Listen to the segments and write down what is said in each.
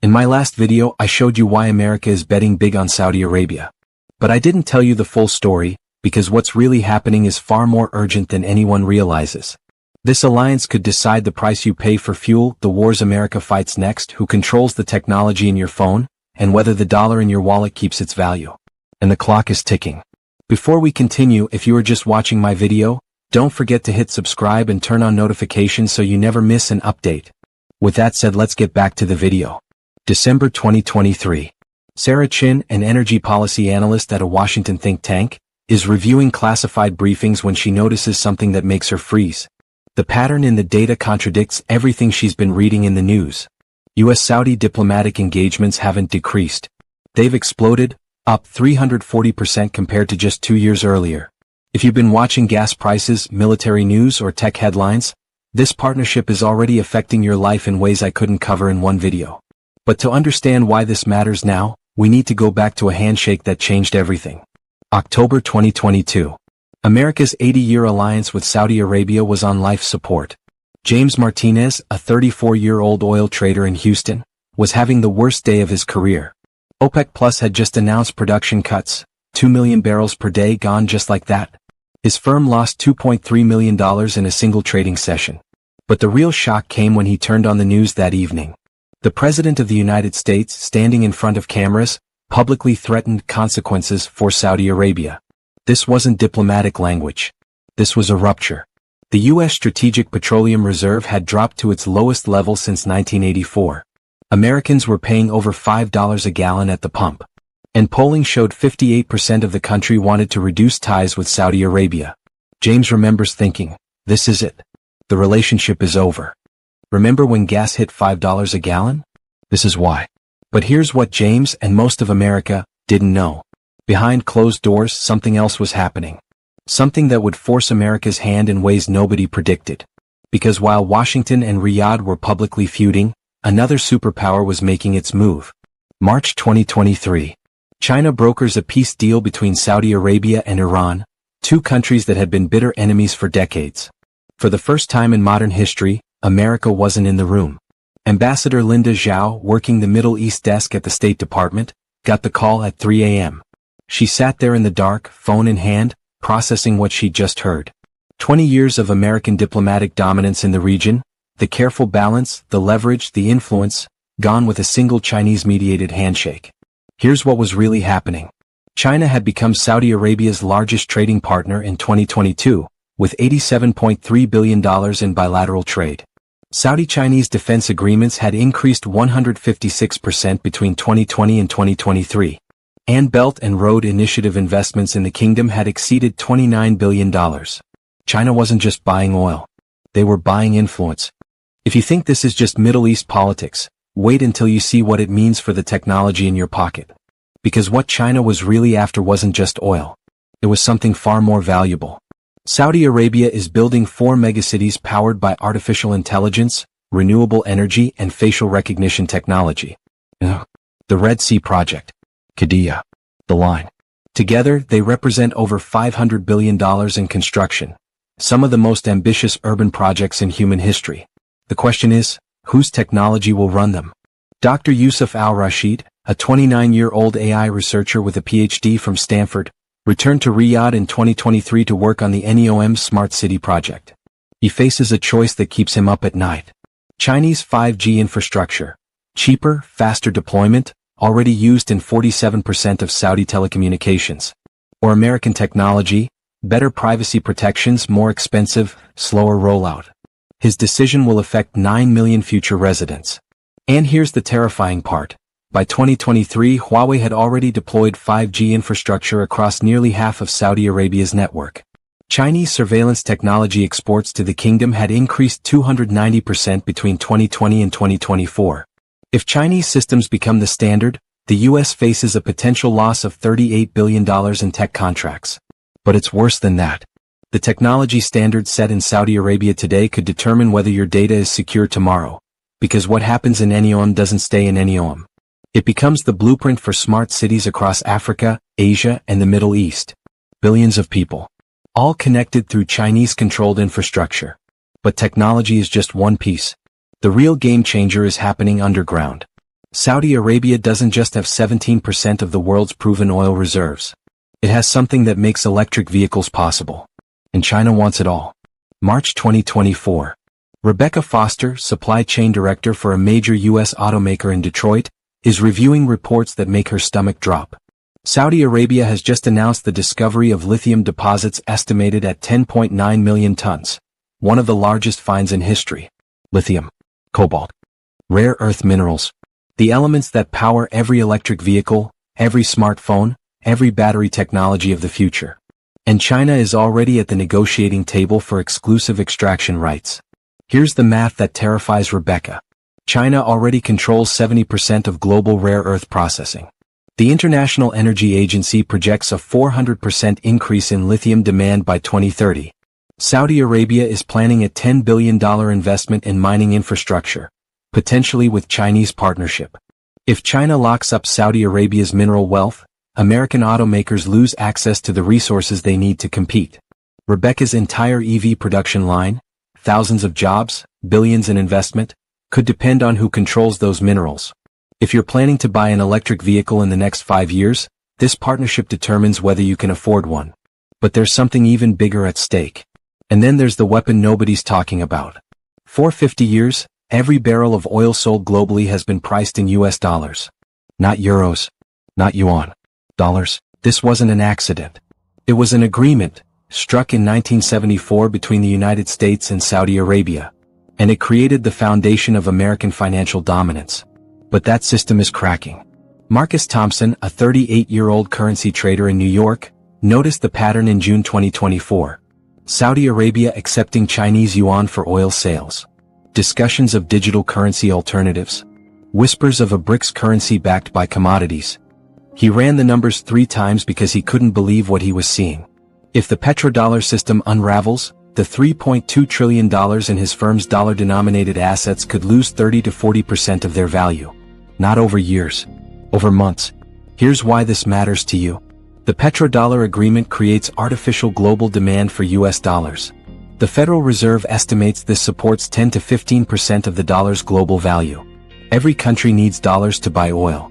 In my last video, I showed you why America is betting big on Saudi Arabia. But I didn't tell you the full story, because what's really happening is far more urgent than anyone realizes. This alliance could decide the price you pay for fuel, the wars America fights next, who controls the technology in your phone, and whether the dollar in your wallet keeps its value. And the clock is ticking. Before we continue, if you are just watching my video, don't forget to hit subscribe and turn on notifications so you never miss an update. With that said, let's get back to the video. December 2023. Sarah Chin, an energy policy analyst at a Washington think tank, is reviewing classified briefings when she notices something that makes her freeze. The pattern in the data contradicts everything she's been reading in the news. US-Saudi diplomatic engagements haven't decreased. They've exploded, up 340% compared to just 2 years earlier. If you've been watching gas prices, military news, or tech headlines, this partnership is already affecting your life in ways I couldn't cover in one video. But to understand why this matters now, we need to go back to a handshake that changed everything. October 2022. America's 80-year alliance with Saudi Arabia was on life support. James Martinez, a 34-year-old oil trader in Houston, was having the worst day of his career. OPEC Plus had just announced production cuts, 2 million barrels per day gone just like that. His firm lost $2.3 million in a single trading session. But the real shock came when he turned on the news that evening. The President of the United States, standing in front of cameras, publicly threatened consequences for Saudi Arabia. This wasn't diplomatic language. This was a rupture. The U.S. Strategic Petroleum Reserve had dropped to its lowest level since 1984. Americans were paying over $5 a gallon at the pump. And polling showed 58% of the country wanted to reduce ties with Saudi Arabia. James remembers thinking, this is it. The relationship is over. Remember when gas hit $5 a gallon? This is why. But here's what James and most of America didn't know. Behind closed doors, something else was happening. Something that would force America's hand in ways nobody predicted. Because while Washington and Riyadh were publicly feuding, another superpower was making its move. March 2023. China brokers a peace deal between Saudi Arabia and Iran, two countries that had been bitter enemies for decades. For the first time in modern history, America wasn't in the room. Ambassador Linda Zhao, working the Middle East desk at the State Department, got the call at 3 a.m. She sat there in the dark, phone in hand, processing what she'd just heard. 20 years of American diplomatic dominance in the region, the careful balance, the leverage, the influence, gone with a single Chinese-mediated handshake. Here's what was really happening. China had become Saudi Arabia's largest trading partner in 2022, with $87.3 billion in bilateral trade. Saudi-Chinese defense agreements had increased 156% between 2020 and 2023. And Belt and Road Initiative investments in the kingdom had exceeded $29 billion. China wasn't just buying oil. They were buying influence. If you think this is just Middle East politics, wait until you see what it means for the technology in your pocket. Because what China was really after wasn't just oil. It was something far more valuable. Saudi Arabia is building 4 megacities powered by artificial intelligence, renewable energy, and facial recognition technology. The Red Sea Project. Qiddiya. The Line. Together, they represent over $500 billion in construction. Some of the most ambitious urban projects in human history. The question is, whose technology will run them? Dr. Yusuf Al-Rashid, a 29-year-old AI researcher with a PhD from Stanford, returned to Riyadh in 2023 to work on the NEOM Smart City project. He faces a choice that keeps him up at night. Chinese 5G infrastructure. Cheaper, faster deployment, already used in 47% of Saudi telecommunications. Or American technology, better privacy protections, more expensive, slower rollout. His decision will affect 9 million future residents. And here's the terrifying part. By 2023, Huawei had already deployed 5G infrastructure across nearly half of Saudi Arabia's network. Chinese surveillance technology exports to the kingdom had increased 290% between 2020 and 2024. If Chinese systems become the standard, the U.S. faces a potential loss of $38 billion in tech contracts. But it's worse than that. The technology standards set in Saudi Arabia today could determine whether your data is secure tomorrow. Because what happens in NEOM doesn't stay in NEOM. It becomes the blueprint for smart cities across Africa, Asia, and the Middle East. Billions of people. All connected through Chinese-controlled infrastructure. But technology is just one piece. The real game changer is happening underground. Saudi Arabia doesn't just have 17% of the world's proven oil reserves. It has something that makes electric vehicles possible. And China wants it all. March 2024. Rebecca Foster, supply chain director for a major U.S. automaker in Detroit, is reviewing reports that make her stomach drop. Saudi Arabia has just announced the discovery of lithium deposits estimated at 10.9 million tons, one of the largest finds in history. Lithium, cobalt, rare earth minerals, the elements that power every electric vehicle, every smartphone, every battery technology of the future. And China is already at the negotiating table for exclusive extraction rights. Here's the math that terrifies Rebecca. China already controls 70% of global rare earth processing. The International Energy Agency projects a 400% increase in lithium demand by 2030. Saudi Arabia is planning a $10 billion investment in mining infrastructure, potentially with Chinese partnership. If China locks up Saudi Arabia's mineral wealth, American automakers lose access to the resources they need to compete. Rebecca's entire EV production line, thousands of jobs, billions in investment, could depend on who controls those minerals. If you're planning to buy an electric vehicle in the next 5 years, this partnership determines whether you can afford one. But there's something even bigger at stake. And then there's the weapon nobody's talking about. For 50 years, every barrel of oil sold globally has been priced in US dollars. Not euros. Not yuan. Dollars. This wasn't an accident. It was an agreement, struck in 1974 between the United States and Saudi Arabia. And it created the foundation of American financial dominance. But that system is cracking. Marcus Thompson, a 38-year-old currency trader in New York, noticed the pattern in June 2024. Saudi Arabia accepting Chinese yuan for oil sales. Discussions of digital currency alternatives. Whispers of a BRICS currency backed by commodities. He ran the numbers 3 times because he couldn't believe what he was seeing. If the petrodollar system unravels, the $3.2 trillion in his firm's dollar-denominated assets could lose 30 to 40% of their value. Not over years. Over months. Here's why this matters to you. The petrodollar agreement creates artificial global demand for US dollars. The Federal Reserve estimates this supports 10 to 15% of the dollar's global value. Every country needs dollars to buy oil.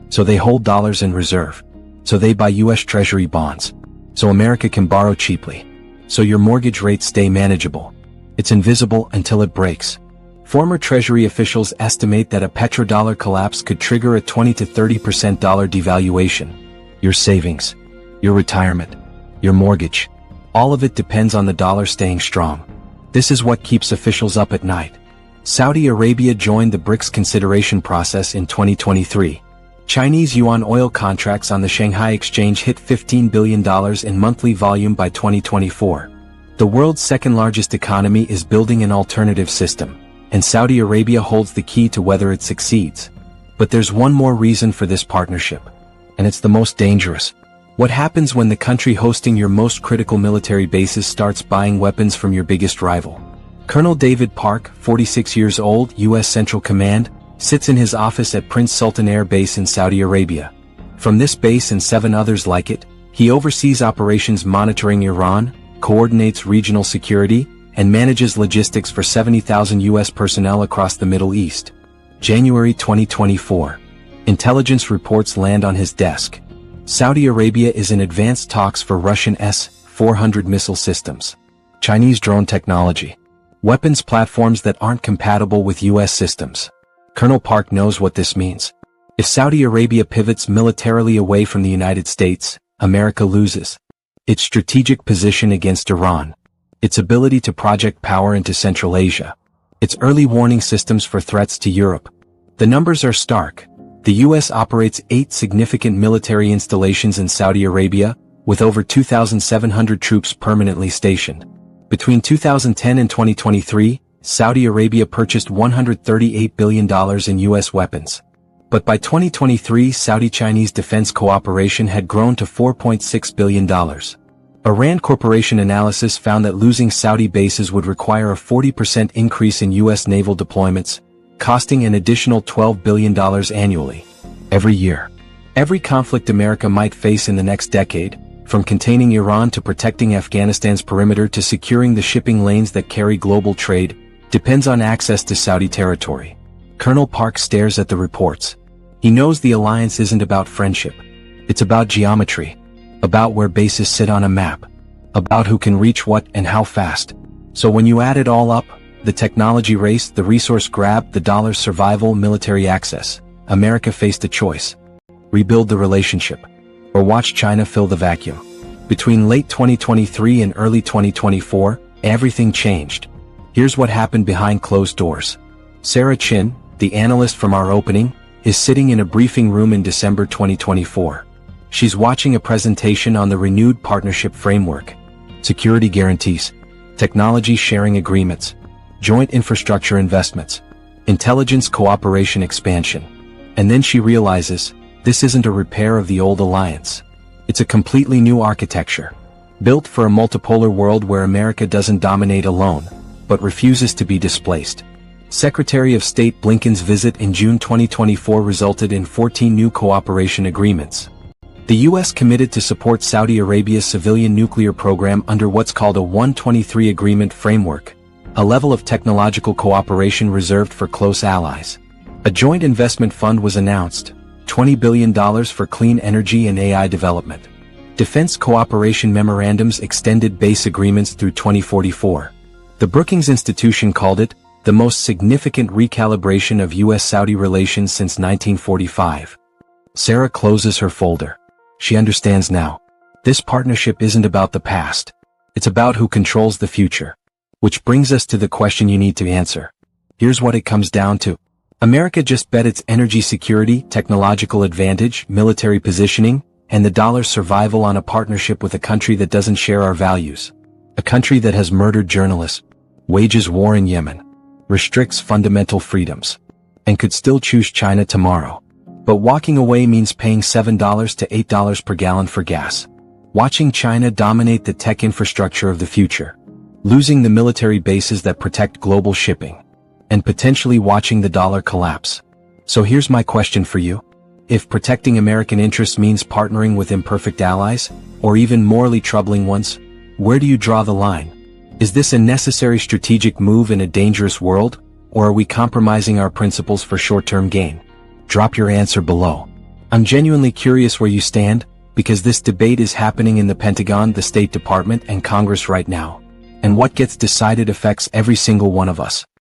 So they hold dollars in reserve. So they buy US Treasury bonds. So America can borrow cheaply. So your mortgage rates stay manageable. It's invisible until it breaks. Former Treasury officials estimate that a petrodollar collapse could trigger a 20 to 30% dollar devaluation. Your savings, your retirement, your mortgage, all of it depends on the dollar staying strong. This is what keeps officials up at night. Saudi Arabia joined the BRICS consideration process in 2023. Chinese yuan oil contracts on the Shanghai exchange hit $15 billion in monthly volume by 2024. The world's second-largest economy is building an alternative system, and Saudi Arabia holds the key to whether it succeeds. But there's one more reason for this partnership, and it's the most dangerous. What happens when the country hosting your most critical military bases starts buying weapons from your biggest rival? Colonel David Park, 46 years old, U.S. Central Command, sits in his office at Prince Sultan Air Base in Saudi Arabia. From this base and 7 others like it, he oversees operations monitoring Iran, coordinates regional security, and manages logistics for 70,000 U.S. personnel across the Middle East. January 2024. Intelligence reports land on his desk. Saudi Arabia is in advanced talks for Russian S-400 missile systems. Chinese drone technology. Weapons platforms that aren't compatible with U.S. systems. Colonel Park knows what this means. If Saudi Arabia pivots militarily away from the United States, America loses. Its strategic position against Iran. Its ability to project power into Central Asia. Its early warning systems for threats to Europe. The numbers are stark. The U.S. operates 8 significant military installations in Saudi Arabia, with over 2,700 troops permanently stationed. Between 2010 and 2023, Saudi Arabia purchased $138 billion in U.S. weapons. But by 2023, Saudi-Chinese defense cooperation had grown to $4.6 billion. A RAND Corporation analysis found that losing Saudi bases would require a 40% increase in U.S. naval deployments, costing an additional $12 billion annually. Every year. Every conflict America might face in the next decade, from containing Iran to protecting Afghanistan's perimeter to securing the shipping lanes that carry global trade, depends on access to Saudi territory. Colonel Park stares at the reports. He knows the alliance isn't about friendship. It's about geometry. About where bases sit on a map. About who can reach what and how fast. So when you add it all up, the technology race, the resource grab, the dollar's survival, military access, America faced a choice. Rebuild the relationship. Or watch China fill the vacuum. Between late 2023 and early 2024, everything changed. Here's what happened behind closed doors. Sarah Chin, the analyst from our opening, is sitting in a briefing room in December 2024. She's watching a presentation on the renewed partnership framework. Security guarantees, technology sharing agreements, joint infrastructure investments, intelligence cooperation expansion. And then she realizes, this isn't a repair of the old alliance. It's a completely new architecture. Built for a multipolar world where America doesn't dominate alone, but refuses to be displaced. Secretary of State Blinken's visit in June 2024 resulted in 14 new cooperation agreements. The U.S. committed to support Saudi Arabia's civilian nuclear program under what's called a 123 Agreement framework, a level of technological cooperation reserved for close allies. A joint investment fund was announced, $20 billion for clean energy and AI development. Defense cooperation memorandums extended base agreements through 2044. The Brookings Institution called it the most significant recalibration of U.S.-Saudi relations since 1945. Sarah closes her folder. She understands now. This partnership isn't about the past. It's about who controls the future. Which brings us to the question you need to answer. Here's what it comes down to. America just bet its energy security, technological advantage, military positioning, and the dollar's survival on a partnership with a country that doesn't share our values. A country that has murdered journalists, wages war in Yemen, restricts fundamental freedoms, and could still choose China tomorrow. But walking away means paying $7 to $8 per gallon for gas. Watching China dominate the tech infrastructure of the future. Losing the military bases that protect global shipping. And potentially watching the dollar collapse. So here's my question for you. If protecting American interests means partnering with imperfect allies, or even morally troubling ones, where do you draw the line? Is this a necessary strategic move in a dangerous world, or are we compromising our principles for short-term gain? Drop your answer below. I'm genuinely curious where you stand, because this debate is happening in the Pentagon, the State Department, and Congress right now. And what gets decided affects every single one of us.